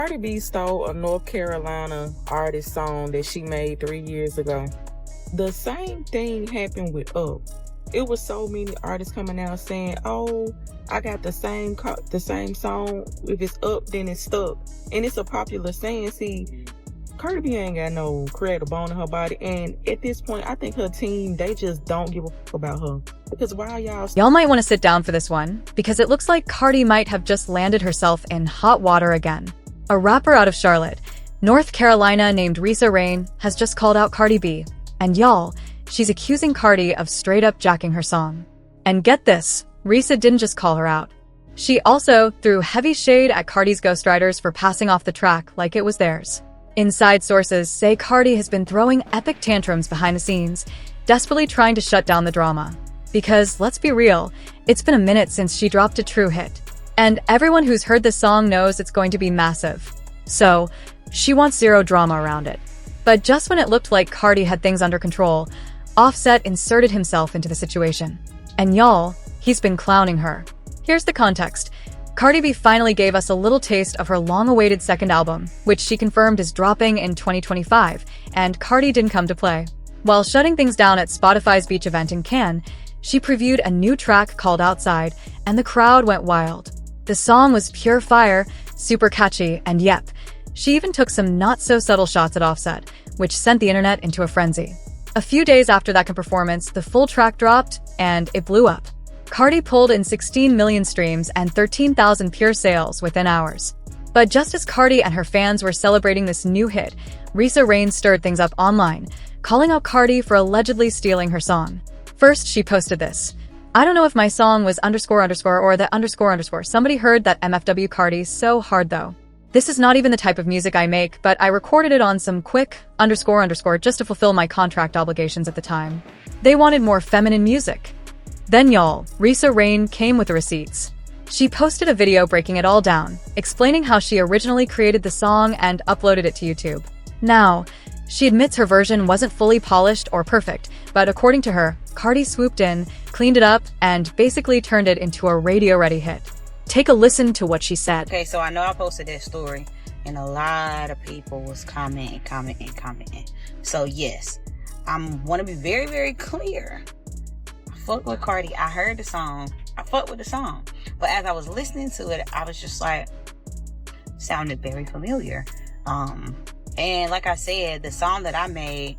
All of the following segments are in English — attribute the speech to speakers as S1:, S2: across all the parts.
S1: Cardi B stole a North Carolina artist song that she made 3 years ago. The same thing happened with Up. It was so many artists coming out saying, "Oh, I got the same song. If it's up, then it's stuck." And it's a popular saying. See, Cardi B ain't got no creative bone in her body, and at this point, I think her team, they just don't give a fuck about her. Because why
S2: y'all might want to sit down for this one, because it looks like Cardi might have just landed herself in hot water again. A rapper out of Charlotte, North Carolina named Risa Rain has just called out Cardi B. And y'all, she's accusing Cardi of straight up jacking her song. And get this, Risa didn't just call her out. She also threw heavy shade at Cardi's ghostwriters for passing off the track like it was theirs. Inside sources say Cardi has been throwing epic tantrums behind the scenes, desperately trying to shut down the drama. Because, let's be real, it's been a minute since she dropped a true hit. And everyone who's heard this song knows it's going to be massive. So, she wants zero drama around it. But just when it looked like Cardi had things under control, Offset inserted himself into the situation. And y'all, he's been clowning her. Here's the context. Cardi B finally gave us a little taste of her long-awaited second album, which she confirmed is dropping in 2025, and Cardi didn't come to play. While shutting things down at Spotify's beach event in Cannes, she previewed a new track called Outside, and the crowd went wild. The song was pure fire, super catchy, and yep, she even took some not-so-subtle shots at Offset, which sent the internet into a frenzy. A few days after that performance, the full track dropped, and it blew up. Cardi pulled in 16 million streams and 13,000 pure sales within hours. But just as Cardi and her fans were celebrating this new hit, Risa Rain stirred things up online, calling out Cardi for allegedly stealing her song. First, she posted this. "I don't know if my song was __ or the __. Somebody heard that MFW Cardi so hard though. This is not even the type of music I make, but I recorded it on some quick __ just to fulfill my contract obligations at the time. They wanted more feminine music." Then y'all, Risa Rain came with the receipts. She posted a video breaking it all down, explaining how she originally created the song and uploaded it to YouTube. Now, she admits her version wasn't fully polished or perfect, but according to her, Cardi swooped in, cleaned it up, and basically turned it into a radio-ready hit. Take a listen to what she said.
S3: Okay, so I know I posted that story, and a lot of people was commenting. So yes, I want to be very, very clear. I fuck with Cardi. I heard the song. I fuck with the song. But as I was listening to it, I was just like, sounded very familiar. And like I said, the song that I made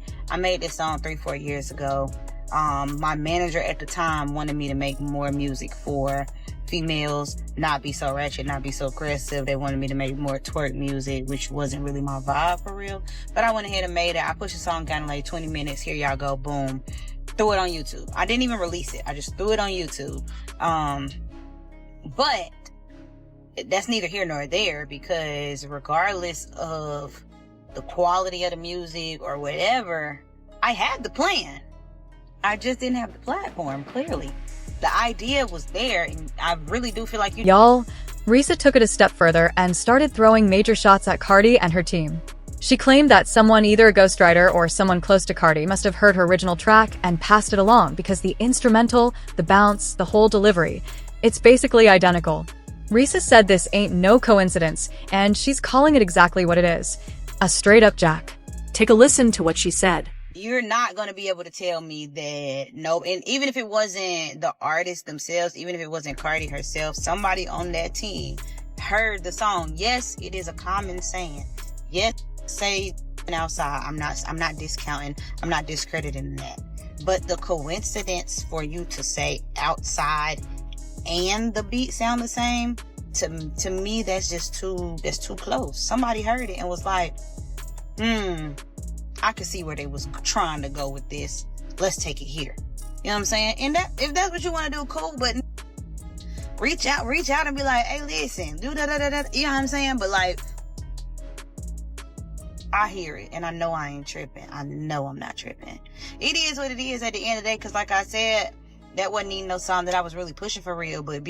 S3: this song 3-4 years ago. My manager at the time wanted me to make more music for females, not be so ratchet, not be so aggressive. They wanted me to make more twerk music, which wasn't really my vibe for real. But I went ahead and made it. I pushed the song down in like 20 minutes. Here y'all go, boom. Threw it on YouTube. I didn't even release it. I just threw it on YouTube. But that's neither here nor there, because regardless of the quality of the music or whatever, I had the plan. I just didn't have the platform, clearly. The idea was there, and I really do feel like
S2: Y'all, Risa took it a step further and started throwing major shots at Cardi and her team. She claimed that someone, either a ghostwriter or someone close to Cardi, must have heard her original track and passed it along because the instrumental, the bounce, the whole delivery, it's basically identical. Risa said this ain't no coincidence, and she's calling it exactly what it is. A straight-up jack. Take a listen to what she said.
S3: You're not going to be able to tell me that no, and even if it wasn't the artists themselves, even if it wasn't Cardi herself, somebody on that team heard the song. Yes, it is a common saying. Yes, say outside. I'm not discounting. I'm not discrediting that. But the coincidence for you to say outside and the beat sound the same, to me, that's too close. Somebody heard it and was like, I could see where they was trying to go with this. Let's take it here. You know what I'm saying? And that, if that's what you want to do, cool. But reach out and be like, hey, listen, do da. You know what I'm saying? But like, I hear it, and I know I ain't tripping. I know I'm not tripping. It is what it is at the end of the day, because like I said, that wasn't even no song that I was really pushing for real. But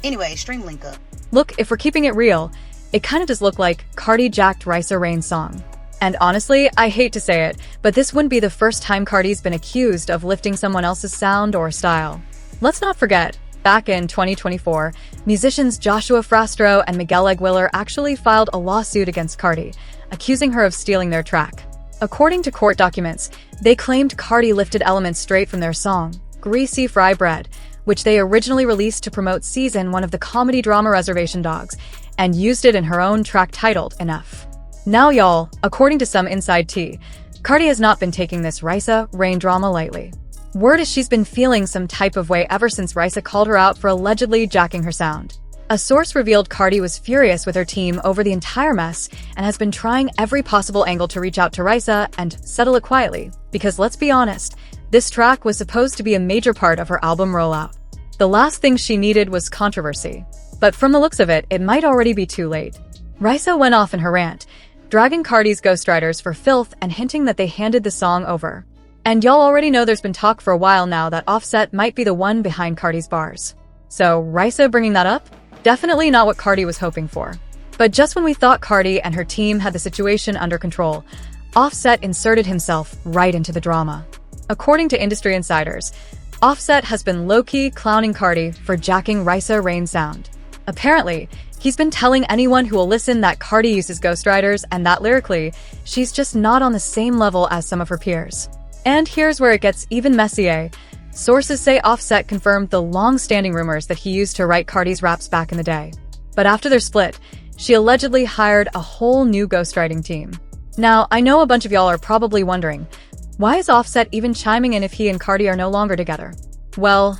S3: anyway, stream link up.
S2: Look, if we're keeping it real, it kind of does look like Cardi jacked Risa Rain's song. And honestly, I hate to say it, but this wouldn't be the first time Cardi's been accused of lifting someone else's sound or style. Let's not forget, Back in 2024, musicians Joshua Frastro and Miguel Aguilar actually filed a lawsuit against Cardi, accusing her of stealing their track. According to court documents, they claimed Cardi lifted elements straight from their song, Greasy Fry Bread, which they originally released to promote Season 1 of the comedy drama Reservation Dogs, and used it in her own track titled Enough. Now y'all, according to some inside tea, Cardi has not been taking this Risa Rain drama lightly. Word is she's been feeling some type of way ever since Risa called her out for allegedly jacking her sound. A source revealed Cardi was furious with her team over the entire mess and has been trying every possible angle to reach out to Risa and settle it quietly, because let's be honest, this track was supposed to be a major part of her album rollout. The last thing she needed was controversy, but from the looks of it, it might already be too late. Risa went off in her rant, dragging Cardi's ghostwriters for filth and hinting that they handed the song over. And y'all already know there's been talk for a while now that Offset might be the one behind Cardi's bars. So Risa bringing that up? Definitely not what Cardi was hoping for. But just when we thought Cardi and her team had the situation under control, Offset inserted himself right into the drama. According to industry insiders, Offset has been low-key clowning Cardi for jacking Risa Rain's sound. Apparently, he's been telling anyone who will listen that Cardi uses ghostwriters and that lyrically, she's just not on the same level as some of her peers. And here's where it gets even messier. Sources say Offset confirmed the long-standing rumors that he used to write Cardi's raps back in the day. But after their split, she allegedly hired a whole new ghostwriting team. Now, I know a bunch of y'all are probably wondering, why is Offset even chiming in if he and Cardi are no longer together? Well,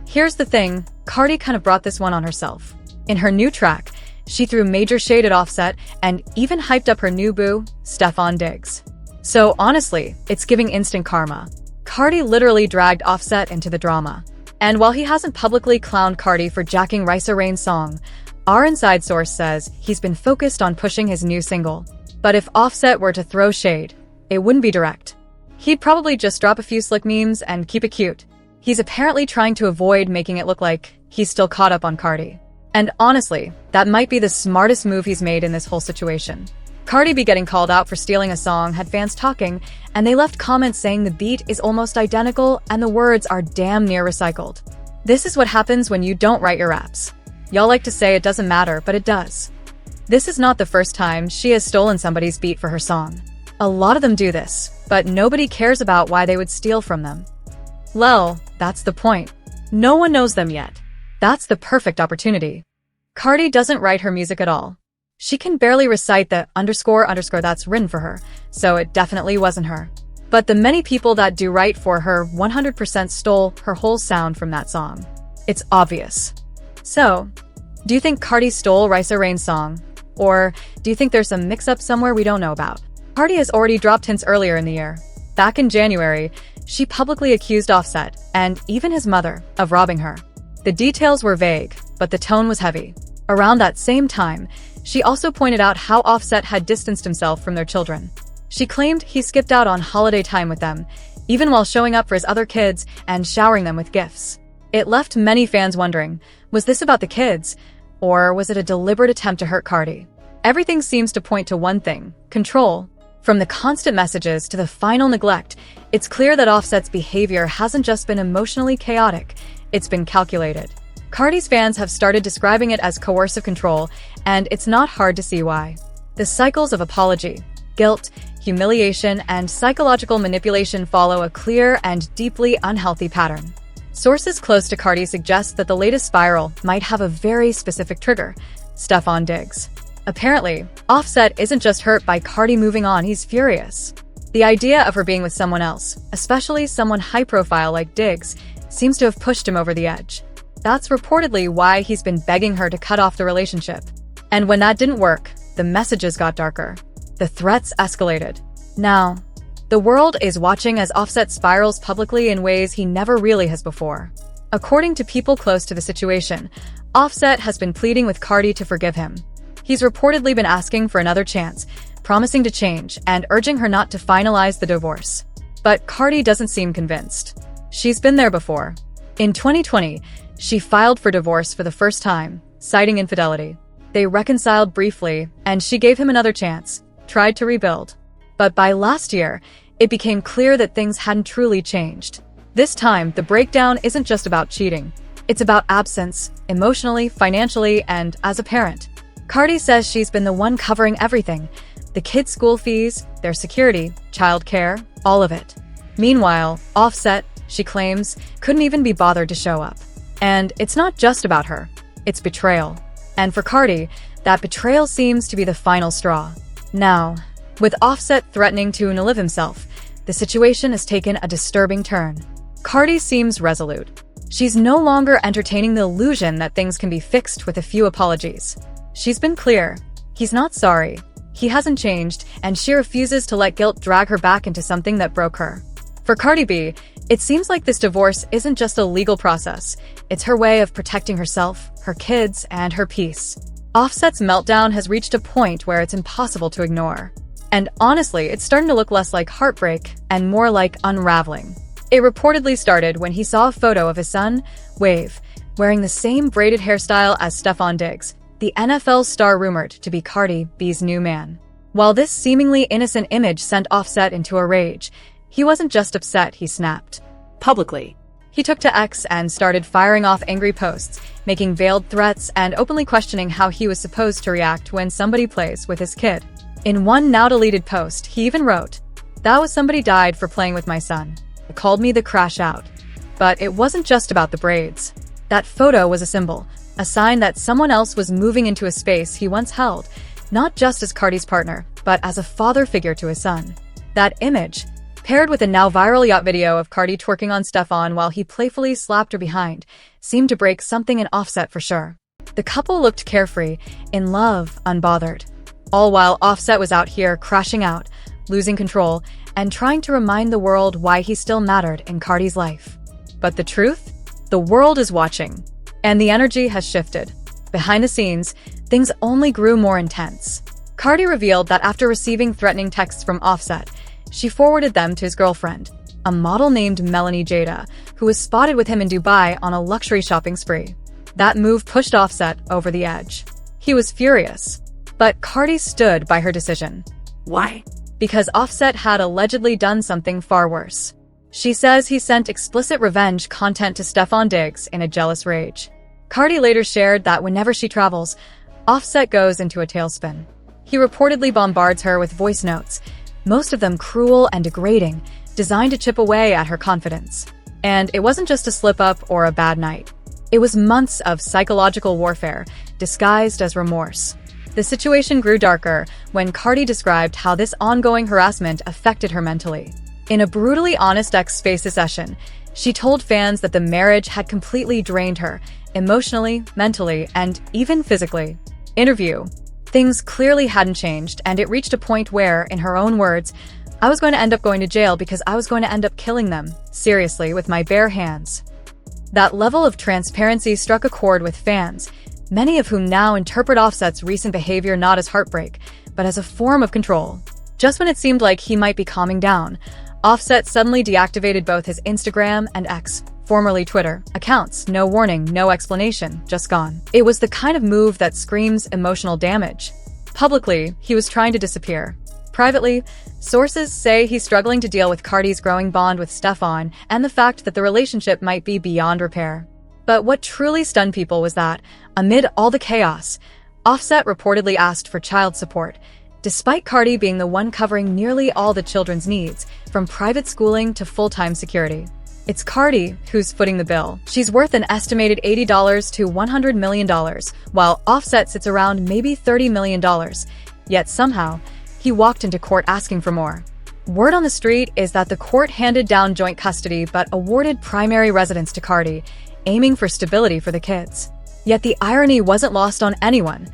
S2: here's the thing, Cardi kind of brought this one on herself. In her new track, she threw major shade at Offset and even hyped up her new boo, Stefan Diggs. So honestly, it's giving instant karma. Cardi literally dragged Offset into the drama. And while he hasn't publicly clowned Cardi for jacking Risa Rain's song, our inside source says he's been focused on pushing his new single. But if Offset were to throw shade, it wouldn't be direct. He'd probably just drop a few slick memes and keep it cute. He's apparently trying to avoid making it look like he's still caught up on Cardi. And honestly, that might be the smartest move he's made in this whole situation. Cardi B getting called out for stealing a song had fans talking, and they left comments saying the beat is almost identical and the words are damn near recycled. This is what happens when you don't write your raps. Y'all like to say it doesn't matter, but it does. This is not the first time she has stolen somebody's beat for her song. A lot of them do this, but nobody cares about why they would steal from them. Well, that's the point. No one knows them yet. That's the perfect opportunity. Cardi doesn't write her music at all. She can barely recite the underscore that's written for her, so it definitely wasn't her. But the many people that do write for her 100% stole her whole sound from that song. It's obvious. So, do you think Cardi stole Risa Rain's song? Or do you think there's some mix-up somewhere we don't know about? Cardi has already dropped hints earlier in the year. Back in January, she publicly accused Offset, and even his mother, of robbing her. The details were vague, but the tone was heavy. Around that same time, she also pointed out how Offset had distanced himself from their children. She claimed he skipped out on holiday time with them, even while showing up for his other kids and showering them with gifts. It left many fans wondering, was this about the kids, or was it a deliberate attempt to hurt Cardi? Everything seems to point to one thing: control. From the constant messages to the final neglect, it's clear that Offset's behavior hasn't just been emotionally chaotic, it's been calculated. Cardi's fans have started describing it as coercive control, and it's not hard to see why. The cycles of apology, guilt, humiliation, and psychological manipulation follow a clear and deeply unhealthy pattern. Sources close to Cardi suggest that the latest spiral might have a very specific trigger: Stefan Diggs. Apparently, Offset isn't just hurt by Cardi moving on, he's furious. The idea of her being with someone else, especially someone high-profile like Diggs, seems to have pushed him over the edge. That's reportedly why he's been begging her to cut off the relationship. And when that didn't work, the messages got darker. The threats escalated. Now, the world is watching as Offset spirals publicly in ways he never really has before. According to people close to the situation, Offset has been pleading with Cardi to forgive him. He's reportedly been asking for another chance, promising to change, and urging her not to finalize the divorce. But Cardi doesn't seem convinced. She's been there before. In 2020, she filed for divorce for the first time, citing infidelity. They reconciled briefly, and she gave him another chance, tried to rebuild. But by last year, it became clear that things hadn't truly changed. This time, the breakdown isn't just about cheating. It's about absence, emotionally, financially, and as a parent. Cardi says she's been the one covering everything. The kids' school fees, their security, childcare, all of it. Meanwhile, Offset, she claims, couldn't even be bothered to show up. And it's not just about her. It's betrayal. And for Cardi, that betrayal seems to be the final straw. Now, with Offset threatening to unalive himself, the situation has taken a disturbing turn. Cardi seems resolute. She's no longer entertaining the illusion that things can be fixed with a few apologies. She's been clear. He's not sorry. He hasn't changed, and she refuses to let guilt drag her back into something that broke her. For Cardi B, it seems like this divorce isn't just a legal process. It's her way of protecting herself, her kids, and her peace. Offset's meltdown has reached a point where it's impossible to ignore. And honestly, it's starting to look less like heartbreak and more like unraveling. It reportedly started when he saw a photo of his son, Wave, wearing the same braided hairstyle as Stefon Diggs, the NFL star rumored to be Cardi B's new man. While this seemingly innocent image sent Offset into a rage, he wasn't just upset, he snapped. Publicly. He took to X and started firing off angry posts, making veiled threats and openly questioning how he was supposed to react when somebody plays with his kid. In one now-deleted post, he even wrote, "That was somebody died for playing with my son. They called me the crash out." But it wasn't just about the braids. That photo was a symbol, a sign that someone else was moving into a space he once held, not just as Cardi's partner, but as a father figure to his son. That image, paired with a now viral yacht video of Cardi twerking on Stefon while he playfully slapped her behind, seemed to break something in Offset for sure. The couple looked carefree, in love, unbothered. All while Offset was out here crashing out, losing control, and trying to remind the world why he still mattered in Cardi's life. But the truth? The world is watching. And the energy has shifted. Behind the scenes, things only grew more intense. Cardi revealed that after receiving threatening texts from Offset, she forwarded them to his girlfriend, a model named Melanie Jada, who was spotted with him in Dubai on a luxury shopping spree. That move pushed Offset over the edge. He was furious. But Cardi stood by her decision. Why? Because Offset had allegedly done something far worse. She says he sent explicit revenge content to Stefon Diggs in a jealous rage. Cardi later shared that whenever she travels, Offset goes into a tailspin. He reportedly bombards her with voice notes, most of them cruel and degrading, designed to chip away at her confidence. And it wasn't just a slip-up or a bad night. It was months of psychological warfare, disguised as remorse. The situation grew darker when Cardi described how this ongoing harassment affected her mentally. In a brutally honest X Spaces session, she told fans that the marriage had completely drained her, emotionally, mentally, and even physically. Interview. Things clearly hadn't changed, and it reached a point where, in her own words, "I was going to end up going to jail because I was going to end up killing them, seriously, with my bare hands." That level of transparency struck a chord with fans, many of whom now interpret Offset's recent behavior not as heartbreak, but as a form of control. Just when it seemed like he might be calming down, Offset suddenly deactivated both his Instagram and X, formerly Twitter, accounts. No warning, no explanation, just gone. It was the kind of move that screams emotional damage. Publicly, he was trying to disappear. Privately, sources say he's struggling to deal with Cardi's growing bond with Stefon and the fact that the relationship might be beyond repair. But what truly stunned people was that, amid all the chaos, Offset reportedly asked for child support, despite Cardi being the one covering nearly all the children's needs, from private schooling to full-time security. It's Cardi who's footing the bill. She's worth an estimated $80 to $100 million, while Offset sits around maybe $30 million. Yet somehow, he walked into court asking for more. Word on the street is that the court handed down joint custody but awarded primary residence to Cardi, aiming for stability for the kids. Yet the irony wasn't lost on anyone.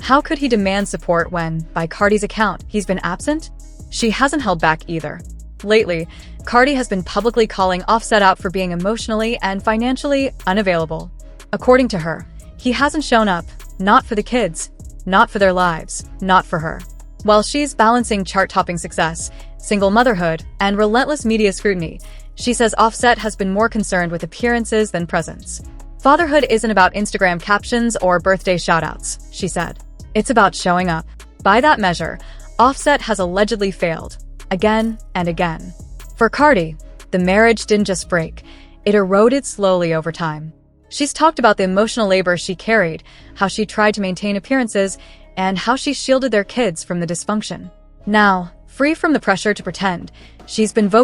S2: How could he demand support when, by Cardi's account, he's been absent? She hasn't held back either. Lately, Cardi has been publicly calling Offset out for being emotionally and financially unavailable. According to her, he hasn't shown up, not for the kids, not for their lives, not for her. While she's balancing chart-topping success, single motherhood, and relentless media scrutiny, she says Offset has been more concerned with appearances than presence. Fatherhood isn't about Instagram captions or birthday shoutouts, she said. It's about showing up. By that measure, Offset has allegedly failed, again and again. For Cardi, the marriage didn't just break, it eroded slowly over time. She's talked about the emotional labor she carried, how she tried to maintain appearances, and how she shielded their kids from the dysfunction. Now, free from the pressure to pretend, she's been vocal